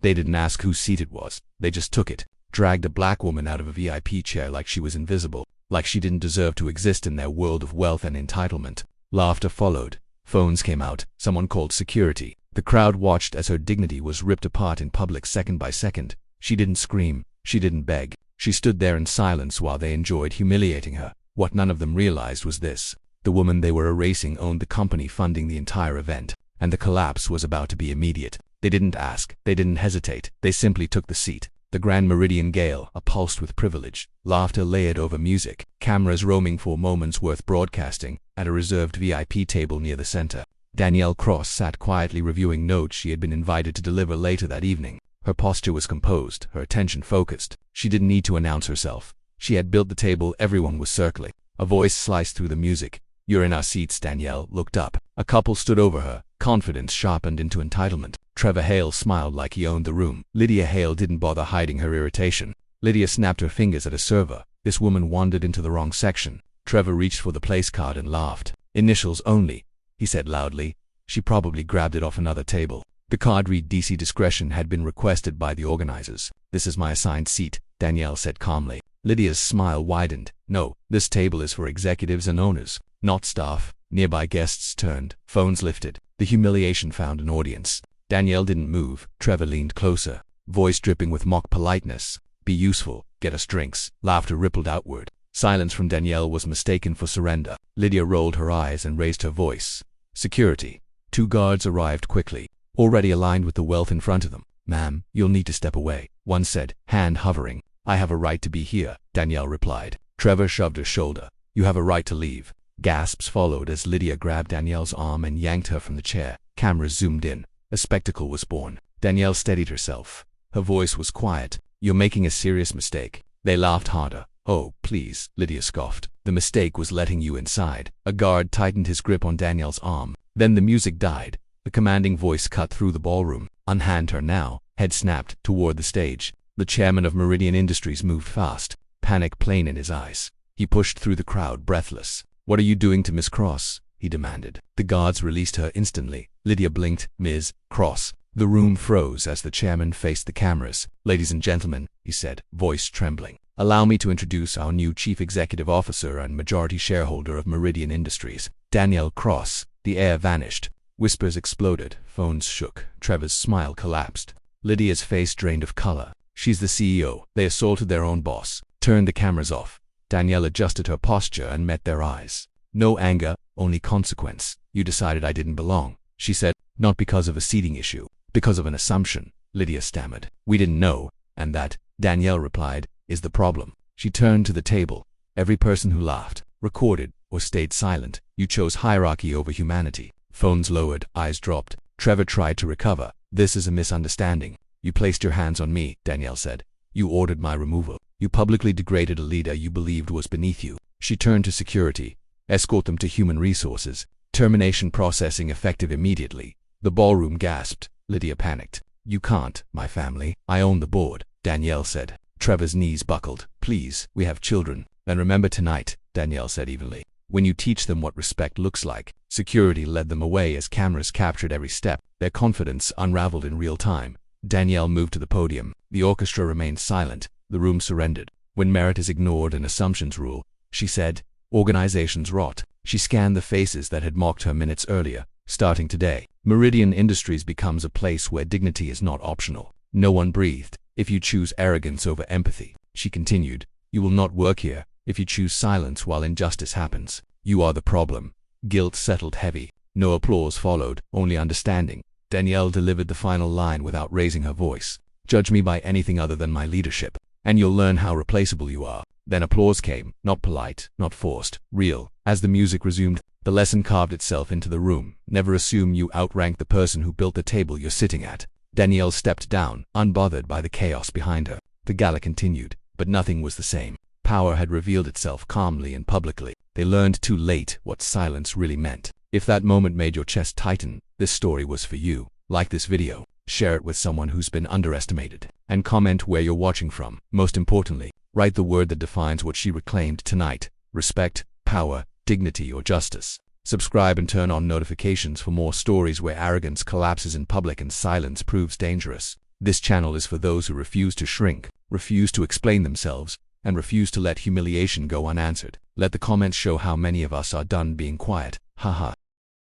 They didn't ask whose seat it was. They just took it. Dragged a black woman out of a VIP chair like she was invisible, like she didn't deserve to exist in their world of wealth and entitlement. Laughter followed. Phones came out. Someone called security. The crowd watched as her dignity was ripped apart in public second by second. She didn't scream. She didn't beg. She stood there in silence while they enjoyed humiliating her. What none of them realized was this: the woman they were erasing owned the company funding the entire event, and the collapse was about to be immediate. They didn't ask. They didn't hesitate. They simply took the seat. The Grand Meridian Gale, pulsed with privilege, laughter layered over music, cameras roaming for moments worth broadcasting, at a reserved VIP table near the center. Danielle Cross sat quietly reviewing notes she had been invited to deliver later that evening. Her posture was composed, her attention focused. She didn't need to announce herself. She had built the table everyone was circling. A voice sliced through the music. "You're in our seats." Danielle looked up. A couple stood over her, confidence sharpened into entitlement. Trevor Hale smiled like he owned the room. Lydia Hale didn't bother hiding her irritation. Lydia snapped her fingers at a server. This woman wandered into the wrong section. Trevor reached for the place card and laughed. "Initials only," he said loudly. She probably grabbed it off another table. The card read, "DC discretion had been requested by the organizers." "This is my assigned seat," Danielle said calmly. Lydia's smile widened. "No, this table is for executives and owners, not staff." Nearby guests turned. Phones lifted. The humiliation found an audience. Danielle didn't move. Trevor leaned closer, voice dripping with mock politeness. "Be useful. Get us drinks." Laughter rippled outward. Silence from Danielle was mistaken for surrender. Lydia rolled her eyes and raised her voice. "Security." Two guards arrived quickly, already aligned with the wealth in front of them. "Ma'am, you'll need to step away," one said, hand hovering. "I have a right to be here," Danielle replied. Trevor shoved her shoulder. "You have a right to leave." Gasps followed as Lydia grabbed Danielle's arm and yanked her from the chair. Cameras zoomed in. A spectacle was born. Danielle steadied herself. Her voice was quiet. "You're making a serious mistake." They laughed harder. "Oh, please," Lydia scoffed. "The mistake was letting you inside." A guard tightened his grip on Danielle's arm. Then the music died. The commanding voice cut through the ballroom. "Unhand her now." Head snapped toward the stage. The chairman of Meridian Industries moved fast, panic plain in his eyes. He pushed through the crowd, breathless. "What are you doing to Miss Cross?" he demanded. The guards released her instantly. Lydia blinked. "Ms. Cross." The room froze as the chairman faced the cameras. "Ladies and gentlemen," he said, voice trembling, "allow me to introduce our new chief executive officer and majority shareholder of Meridian Industries, Danielle Cross." The air vanished. Whispers exploded. Phones shook. Trevor's smile collapsed. Lydia's face drained of color. "She's the CEO. They assaulted their own boss." Turned the cameras off. Danielle adjusted her posture and met their eyes. No anger, only consequence. "You decided I didn't belong," she said. "Not because of a seating issue. Because of an assumption," Lydia stammered. "We didn't know, and that," Danielle replied, "is the problem." She turned to the table. "Every person who laughed, recorded, or stayed silent, you chose hierarchy over humanity." Phones lowered, eyes dropped. Trevor tried to recover. "This is a misunderstanding. You placed your hands on me," Danielle said. "You ordered my removal. You publicly degraded a leader you believed was beneath you." She turned to security. "Escort them to human resources. Termination processing effective immediately." The ballroom gasped. Lydia panicked. "You can't, my family. I own the board," Danielle said. Trevor's knees buckled. "Please, we have children." "Then remember tonight," Danielle said evenly. "When you teach them what respect looks like." Security led them away as cameras captured every step. Their confidence unraveled in real time. Danielle moved to the podium. The orchestra remained silent. The room surrendered. "When merit is ignored and assumptions rule," she said, "organizations rot." She scanned the faces that had mocked her minutes earlier. "Starting today, Meridian Industries becomes a place where dignity is not optional." No one breathed. "If you choose arrogance over empathy," she continued, "you will not work here. If you choose silence while injustice happens, you are the problem." Guilt settled heavy. No applause followed, only understanding. Danielle delivered the final line without raising her voice. "Judge me by anything other than my leadership, and you'll learn how replaceable you are." Then applause came, not polite, not forced, real. As the music resumed, the lesson carved itself into the room. Never assume you outrank the person who built the table you're sitting at. Danielle stepped down, unbothered by the chaos behind her. The gala continued, but nothing was the same. Power had revealed itself calmly and publicly. They learned too late what silence really meant. If that moment made your chest tighten, this story was for you. Like this video, share it with someone who's been underestimated, and comment where you're watching from. Most importantly, write the word that defines what she reclaimed tonight: respect, power, dignity, or justice. Subscribe and turn on notifications for more stories where arrogance collapses in public and silence proves dangerous. This channel is for those who refuse to shrink, refuse to explain themselves, and refuse to let humiliation go unanswered. Let the comments show how many of us are done being quiet. Haha.